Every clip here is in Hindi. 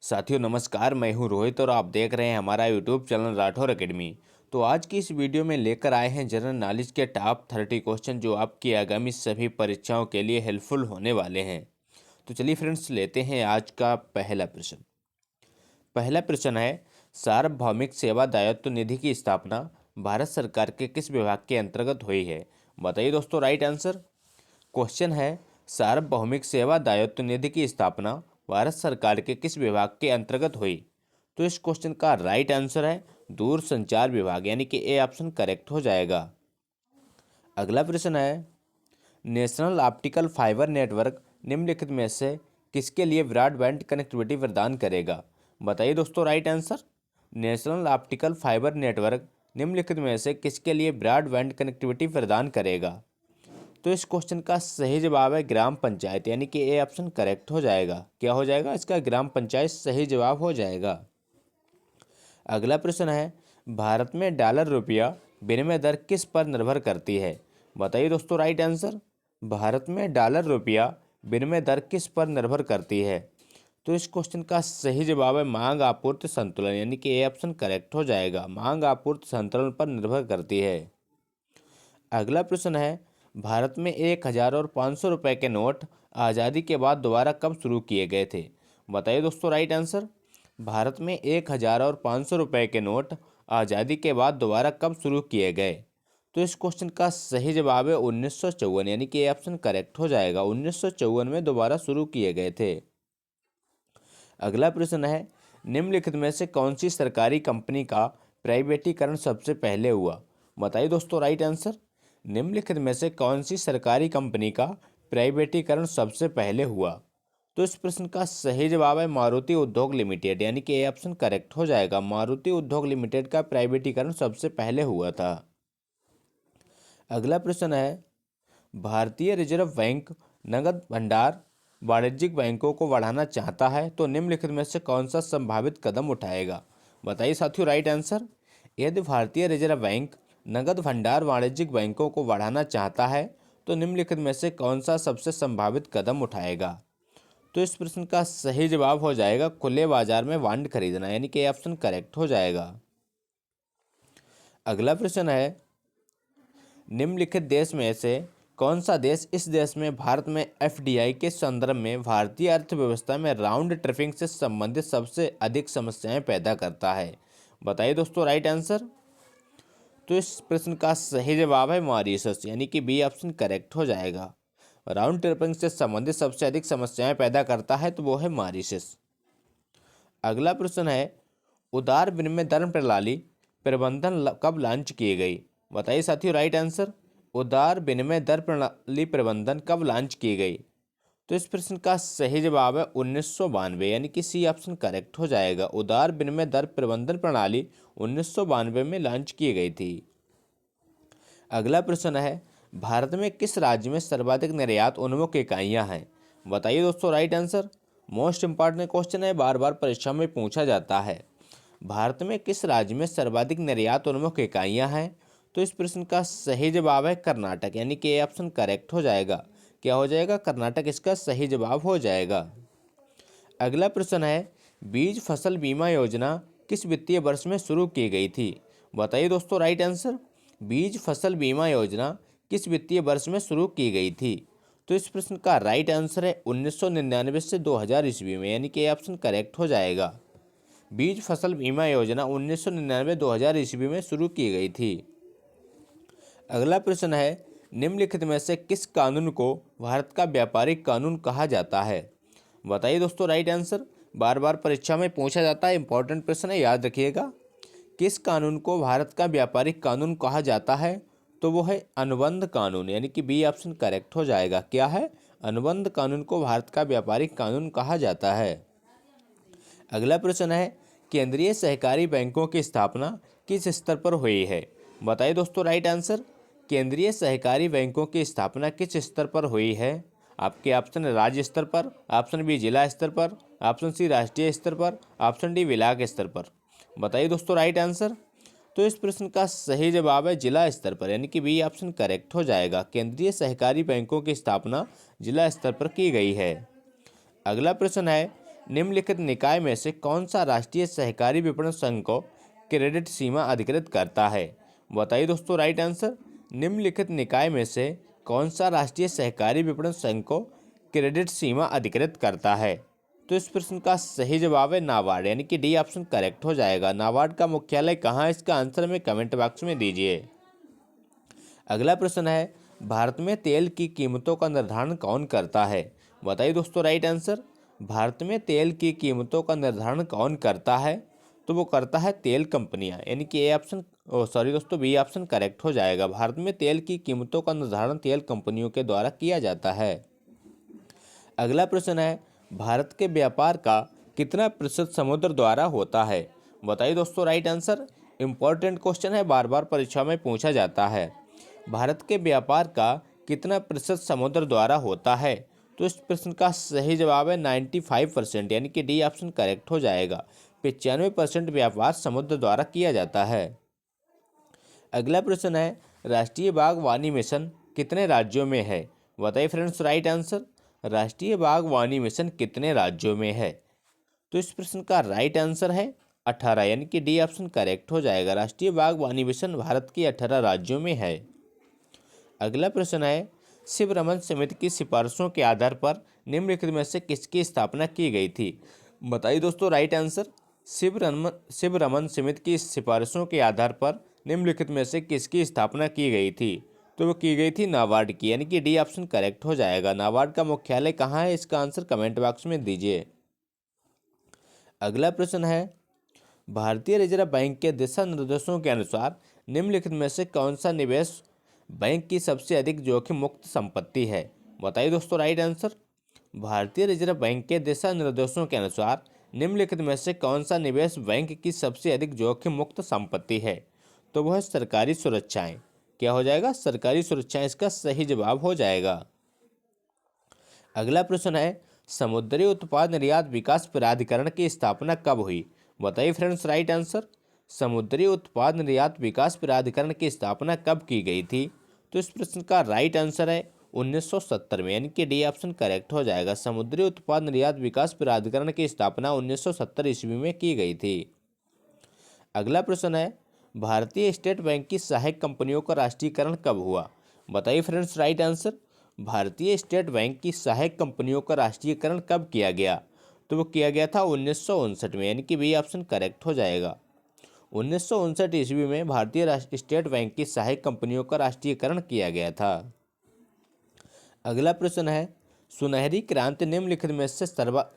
साथियों नमस्कार, मैं हूं रोहित और आप देख रहे हैं हमारा यूट्यूब चैनल राठौर एकेडमी। तो आज की इस वीडियो में लेकर आए हैं जनरल नॉलेज के टॉप 30 क्वेश्चन जो आपकी आगामी सभी परीक्षाओं के लिए हेल्पफुल होने वाले हैं। तो चलिए फ्रेंड्स, लेते हैं आज का पहला प्रश्न। पहला प्रश्न है, सार्वभौमिक सेवा दायित्व निधि की स्थापना भारत सरकार के किस विभाग के अंतर्गत हुई है? बताइए दोस्तों राइट आंसर। क्वेश्चन है, सार्वभौमिक सेवा दायित्व निधि की स्थापना भारत सरकार के किस विभाग के अंतर्गत हुई? तो इस क्वेश्चन का राइट आंसर है दूरसंचार विभाग, यानी कि ए ऑप्शन करेक्ट हो जाएगा। अगला प्रश्न है, नेशनल ऑप्टिकल फाइबर नेटवर्क निम्नलिखित में से किसके लिए ब्रॉडबैंड कनेक्टिविटी प्रदान करेगा? बताइए दोस्तों right answer. National optical fibre network निम्नलिखित में से किसके लिए ब्रॉडबैंड कनेक्टिविटी प्रदान करेगा? तो इस क्वेश्चन का सही जवाब है ग्राम पंचायत, यानी कि ए ऑप्शन करेक्ट हो जाएगा। क्या हो जाएगा इसका? ग्राम पंचायत सही जवाब हो जाएगा। अगला प्रश्न है, भारत में डॉलर रुपया विनिमय दर किस पर निर्भर करती है? बताइए दोस्तों राइट आंसर। भारत में डॉलर रुपया विनिमय दर किस पर निर्भर करती है? तो इस क्वेश्चन का सही जवाब है मांग आपूर्ति संतुलन, यानी कि ए ऑप्शन करेक्ट हो जाएगा। मांग आपूर्ति संतुलन पर निर्भर करती है। अगला प्रश्न है, भारत में 1000 और 500 रुपये के नोट आज़ादी के बाद दोबारा कब शुरू किए गए थे? बताइए दोस्तों राइट आंसर। भारत में 1000 और 500 रुपये के नोट आज़ादी के बाद दोबारा कब शुरू किए गए? तो इस क्वेश्चन का सही जवाब है 1954, यानी कि ये ऑप्शन करेक्ट हो जाएगा। 1954 में दोबारा शुरू किए गए थे। अगला प्रश्न है, निम्नलिखित में से कौन सी सरकारी कंपनी का प्राइवेटीकरण सबसे पहले हुआ? बताइए दोस्तों राइट आंसर। निम्नलिखित में से कौन सी सरकारी कंपनी का प्राइवेटीकरण सबसे पहले हुआ? तो इस प्रश्न का सही जवाब है मारुति उद्योग लिमिटेड, यानी कि ये ऑप्शन करेक्ट हो जाएगा। मारुति उद्योग लिमिटेड का प्राइवेटीकरण सबसे पहले हुआ था। अगला प्रश्न है, भारतीय रिजर्व बैंक नगद भंडार वाणिज्यिक बैंकों को बढ़ाना चाहता है, तो निम्नलिखित में से कौन सा संभावित कदम उठाएगा? बताइए साथियों राइट आंसर। यदि भारतीय रिजर्व बैंक नगद भंडार वाणिज्यिक बैंकों को बढ़ाना चाहता है, तो निम्नलिखित में से कौन सा सबसे संभावित कदम उठाएगा? तो इस प्रश्न का सही जवाब हो जाएगा खुले बाजार में बॉन्ड खरीदना, यानी कि ऑप्शन करेक्ट हो जाएगा। अगला प्रश्न है, निम्नलिखित देश में से कौन सा देश इस देश में भारत में एफडीआई के संदर्भ में भारतीय अर्थव्यवस्था में राउंड ट्रिपिंग से संबंधित सबसे अधिक समस्याएं पैदा करता है? बताइए दोस्तों राइट आंसर। तो इस प्रश्न का सही जवाब है मॉरिशस, यानी कि बी ऑप्शन करेक्ट हो जाएगा। राउंड ट्रिपिंग से संबंधित सबसे अधिक समस्याएं पैदा करता है तो वो है मॉरिशस। अगला प्रश्न है, उदार विनिमय दर प्रणाली प्रबंधन कब लॉन्च की गई? बताइए साथियों राइट आंसर। उदार विनिमय दर प्रणाली प्रबंधन कब लॉन्च की गई? तो इस प्रश्न का सही जवाब है 1992, यानी कि सी ऑप्शन करेक्ट हो जाएगा। उदार विनिमय दर प्रबंधन प्रणाली 1992 में लॉन्च की गई थी। अगला प्रश्न है, भारत में किस राज्य में सर्वाधिक निर्यात उन्मुख इकाइयाँ हैं? बताइए दोस्तों right answer. Most important question है, बार बार परीक्षा में पूछा जाता है। भारत में किस राज्य में सर्वाधिक निर्यात उन्मुख इकाइयाँ हैं? तो इस प्रश्न का सही जवाब है कर्नाटक, यानी कि ये ऑप्शन करेक्ट हो जाएगा। क्या हो जाएगा? कर्नाटक इसका सही जवाब हो जाएगा। अगला प्रश्न है, बीज फसल बीमा योजना किस वित्तीय वर्ष में शुरू की गई थी? बताइए दोस्तों राइट आंसर। बीज फसल बीमा योजना किस वित्तीय वर्ष में शुरू की गई थी? तो इस प्रश्न का राइट आंसर है 1999 से 2000 ईस्वी में, यानी कि ये ऑप्शन करेक्ट हो जाएगा। बीज फसल बीमा योजना 1999-2000 ईस्वी में शुरू की गई थी। अगला प्रश्न है, निम्नलिखित में से किस कानून को भारत का व्यापारिक कानून कहा जाता है? बताइए दोस्तों राइट आंसर। बार बार परीक्षा में पूछा जाता है, इंपॉर्टेंट प्रश्न है, याद रखिएगा। किस कानून को भारत का व्यापारिक कानून कहा जाता है? तो वो है अनुबंध कानून, यानी कि बी ऑप्शन करेक्ट हो जाएगा। क्या है? अनुबंध कानून को भारत का व्यापारिक कानून कहा जाता है। अगला प्रश्न है, केंद्रीय सहकारी बैंकों की स्थापना किस स्तर पर हुई है? बताइए दोस्तों राइट आंसर। केंद्रीय सहकारी बैंकों की स्थापना किस स्तर पर हुई है? आपके ऑप्शन राज्य स्तर पर, ऑप्शन बी जिला स्तर पर, ऑप्शन सी राष्ट्रीय स्तर पर, ऑप्शन डी विभाग स्तर पर। बताइए दोस्तों राइट आंसर। तो इस प्रश्न का सही जवाब है जिला स्तर पर, यानी कि बी ऑप्शन करेक्ट हो जाएगा। केंद्रीय सहकारी बैंकों की स्थापना जिला स्तर पर की गई है। अगला प्रश्न है, निम्नलिखित निकाय में से कौन सा राष्ट्रीय सहकारी विपणन संघ को क्रेडिट सीमा अधिकृत करता है? बताइए दोस्तों राइट आंसर। निम्नलिखित निकाय में से कौन सा राष्ट्रीय सहकारी विपणन संघ को क्रेडिट सीमा अधिकृत करता है? तो इस प्रश्न का सही जवाब है नाबार्ड, यानी कि डी ऑप्शन करेक्ट हो जाएगा। नाबार्ड का मुख्यालय कहाँ है, इसका आंसर में कमेंट बॉक्स में दीजिए। अगला प्रश्न है, भारत में तेल की कीमतों का निर्धारण कौन करता है? बताइए दोस्तों राइट आंसर। भारत में तेल की कीमतों का निर्धारण कौन करता है? तो वो करता है तेल कंपनियां, यानी कि ए ऑप्शन सॉरी दोस्तों बी ऑप्शन करेक्ट हो जाएगा। भारत में तेल की कीमतों का निर्धारण तेल कंपनियों के द्वारा किया जाता है। अगला प्रश्न है, भारत के व्यापार का कितना प्रतिशत समुद्र द्वारा होता है? बताइए दोस्तों राइट आंसर। इंपॉर्टेंट क्वेश्चन है, बार बार परीक्षा में पूछा जाता है। भारत के व्यापार का कितना प्रतिशत समुद्र द्वारा होता है? तो इस प्रश्न का सही जवाब है 95%, यानी कि डी ऑप्शन करेक्ट हो जाएगा। 95% व्यापार समुद्र द्वारा किया जाता है। अगला प्रश्न है, राष्ट्रीय बागवानी मिशन कितने राज्यों में है? बताइए फ्रेंड्स राइट आंसर। राष्ट्रीय बागवानी मिशन कितने राज्यों में है? तो इस प्रश्न का राइट आंसर है 18, यानी कि डी ऑप्शन करेक्ट हो जाएगा। राष्ट्रीय बागवानी मिशन भारत के 18 राज्यों में है। अगला प्रश्न है, शिव रमन समिति की सिफारिशों के आधार पर निम्नलिखित में से किसकी स्थापना की गई थी? बताइए दोस्तों राइट आंसर। शिव रमन समिति की सिफारिशों के आधार पर निम्नलिखित में से किसकी स्थापना की गई थी? तो वो की गई थी नाबार्ड की, यानी कि डी ऑप्शन करेक्ट हो जाएगा। नाबार्ड का मुख्यालय कहाँ है, इसका आंसर कमेंट बॉक्स में दीजिए। अगला प्रश्न है, भारतीय रिजर्व बैंक के दिशा निर्देशों के अनुसार निम्नलिखित में से कौन सा निवेश बैंक की सबसे अधिक जोखिम मुक्त संपत्ति है? बताइए दोस्तों राइट आंसर। भारतीय रिजर्व बैंक के दिशा निर्देशों के अनुसार निम्नलिखित में से कौन सा निवेश बैंक की सबसे अधिक जोखिम मुक्त संपत्ति है? तो वह सरकारी सुरक्षाएं। क्या हो जाएगा? सरकारी सुरक्षाएं इसका सही जवाब हो जाएगा। अगला प्रश्न है, समुद्री उत्पाद निर्यात विकास प्राधिकरण की स्थापना कब हुई? बताइए फ्रेंड्स राइट आंसर। समुद्री उत्पाद निर्यात विकास प्राधिकरण की स्थापना कब की गई थी? तो इस प्रश्न का राइट आंसर है 1970 में, यानी कि डी ऑप्शन करेक्ट हो जाएगा। समुद्री उत्पाद निर्यात विकास प्राधिकरण की स्थापना 1970 ईस्वी में की गई थी। अगला प्रश्न है, भारतीय स्टेट बैंक की सहायक कंपनियों का राष्ट्रीयकरण कब हुआ? बताइए फ्रेंड्स राइट आंसर। भारतीय स्टेट बैंक की सहायक कंपनियों का राष्ट्रीयकरण कब किया गया? तो वो किया गया था 1959 में, यानी कि बी ऑप्शन करेक्ट हो जाएगा। 1959 ईस्वी में भारतीय स्टेट बैंक की सहायक कंपनियों का राष्ट्रीयकरण किया गया था। अगला प्रश्न है, सुनहरी क्रांति निम्नलिखित में से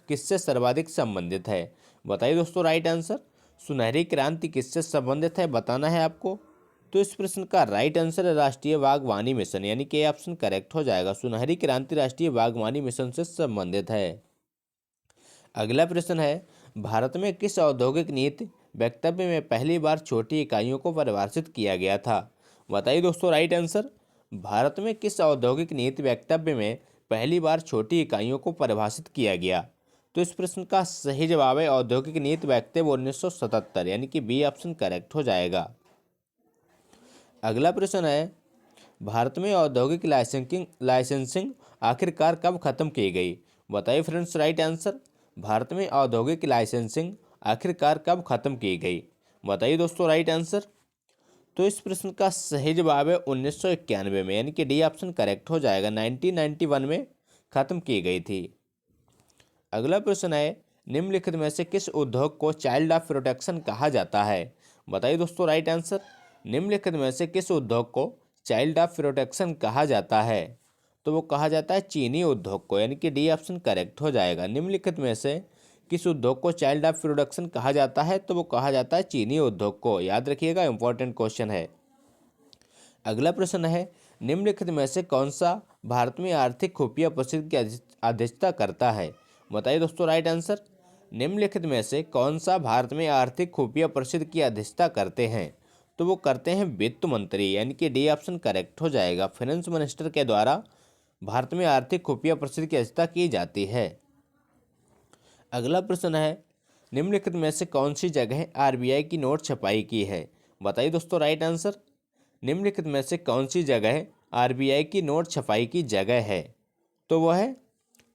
किससे सर्वाधिक संबंधित है? बताइए दोस्तों राइट आंसर। सुनहरी क्रांति किससे संबंधित है बताना है आपको। तो इस प्रश्न का राइट आंसर है राष्ट्रीय बागवानी मिशन, यानी कि ऑप्शन करेक्ट हो जाएगा। सुनहरी क्रांति राष्ट्रीय बागवानी मिशन से संबंधित है। अगला प्रश्न है, भारत में किस औद्योगिक नीति वक्तव्य में पहली बार छोटी इकाइयों को परिभाषित किया गया था? बताइए दोस्तों राइट आंसर। भारत में किस औद्योगिक नीति वक्तव्य में पहली बार छोटी इकाइयों को परिभाषित किया गया? तो इस प्रश्न का सही जवाब है औद्योगिक नीति वक्तव्य 1977, यानी कि बी ऑप्शन करेक्ट हो जाएगा। अगला प्रश्न है, भारत में औद्योगिक लाइसेंसिंग आखिरकार कब खत्म की गई? बताइए फ्रेंड्स राइट आंसर। भारत में औद्योगिक लाइसेंसिंग आखिरकार कब खत्म की गई? बताइए दोस्तों राइट आंसर। तो इस प्रश्न का सही जवाब है 1991 में, यानी कि डी ऑप्शन करेक्ट हो जाएगा। 1991 में खत्म की गई थी। अगला प्रश्न है, निम्नलिखित में से किस उद्योग को चाइल्ड ऑफ प्रोटेक्शन कहा जाता है? बताइए दोस्तों राइट आंसर। निम्नलिखित में से किस उद्योग को चाइल्ड ऑफ प्रोटेक्शन कहा जाता है? तो वो कहा जाता है चीनी उद्योग को, यानी कि डी ऑप्शन करेक्ट हो जाएगा। निम्नलिखित में से किस उद्योग को चाइल्ड ऑफ प्रोडक्शन कहा जाता है? तो वो कहा जाता है चीनी उद्योग को। याद रखिएगा, इंपॉर्टेंट क्वेश्चन है। अगला प्रश्न है, निम्नलिखित में से कौन सा भारत में आर्थिक खुफिया परिषद की अध्यक्षता करता है? बताइए दोस्तों राइट आंसर। निम्नलिखित में से कौन सा भारत में आर्थिक खुफिया परिषद की अध्यक्षता करते हैं? तो वो करते हैं वित्त मंत्री, यानी कि डी ऑप्शन करेक्ट हो जाएगा। फाइनेंस मिनिस्टर के द्वारा भारत में आर्थिक खुफिया परिषद की अध्यक्षता की जाती है। अगला प्रश्न है, निम्नलिखित में से कौन सी जगह आरबीआई की नोट छपाई की है? बताइए दोस्तों राइट आंसर। निम्नलिखित में से कौन सी जगह आरबीआई की नोट छपाई की जगह है? तो वह है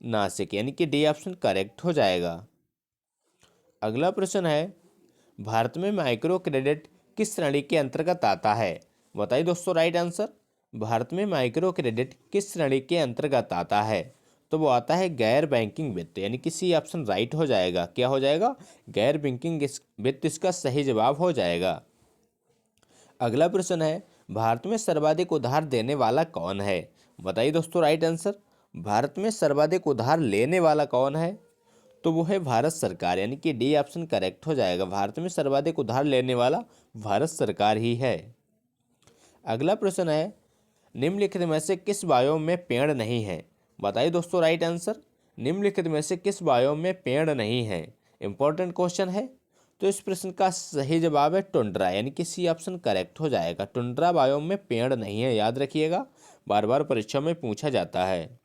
नासिक, यानी कि डी ऑप्शन करेक्ट हो जाएगा। अगला प्रश्न है, भारत में माइक्रो क्रेडिट किस श्रेणी के अंतर्गत आता है? बताइए दोस्तों राइट आंसर। भारत में माइक्रो क्रेडिट किस श्रेणी के अंतर्गत आता है? तो वो आता है गैर बैंकिंग वित्त, यानी कि सी ऑप्शन राइट हो जाएगा। क्या हो जाएगा? गैर बैंकिंग वित्त इसका सही जवाब हो जाएगा। अगला प्रश्न है, भारत में सर्वाधिक उधार देने वाला कौन है? बताइए दोस्तों राइट आंसर। भारत में सर्वाधिक उधार लेने वाला कौन है? तो वो है भारत सरकार, यानी कि डी ऑप्शन करेक्ट हो जाएगा। भारत में सर्वाधिक उधार लेने वाला भारत सरकार ही है। अगला प्रश्न है, निम्नलिखित में से किस बायोम में पेड़ नहीं है? बताइए दोस्तों राइट आंसर। निम्नलिखित में से किस बायोम में पेड़ नहीं है? इंपॉर्टेंट क्वेश्चन है। तो इस प्रश्न का सही जवाब है टुंड्रा, यानी कि सी ऑप्शन करेक्ट हो जाएगा। टुंड्रा बायोम में पेड़ नहीं है, याद रखिएगा, बार बार परीक्षा में पूछा जाता है।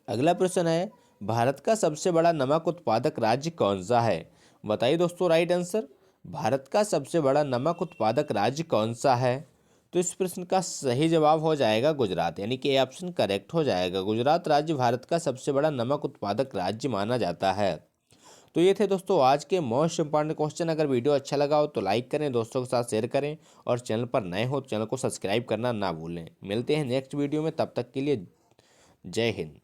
अगला प्रश्न है, भारत का सबसे बड़ा नमक उत्पादक राज्य कौन सा है? बताइए दोस्तों राइट आंसर। भारत का सबसे बड़ा नमक उत्पादक राज्य कौन सा है? तो इस प्रश्न का सही जवाब हो जाएगा गुजरात, यानी कि ए ऑप्शन करेक्ट हो जाएगा। गुजरात राज्य भारत का सबसे बड़ा नमक उत्पादक राज्य माना जाता है। तो ये थे दोस्तों आज के मोस्ट इंपॉर्टेंट क्वेश्चन। अगर वीडियो अच्छा लगा हो तो लाइक करें, दोस्तों के साथ शेयर करें, और चैनल पर नए हो तो चैनल को सब्सक्राइब करना ना भूलें। मिलते हैं नेक्स्ट वीडियो में, तब तक के लिए जय हिंद।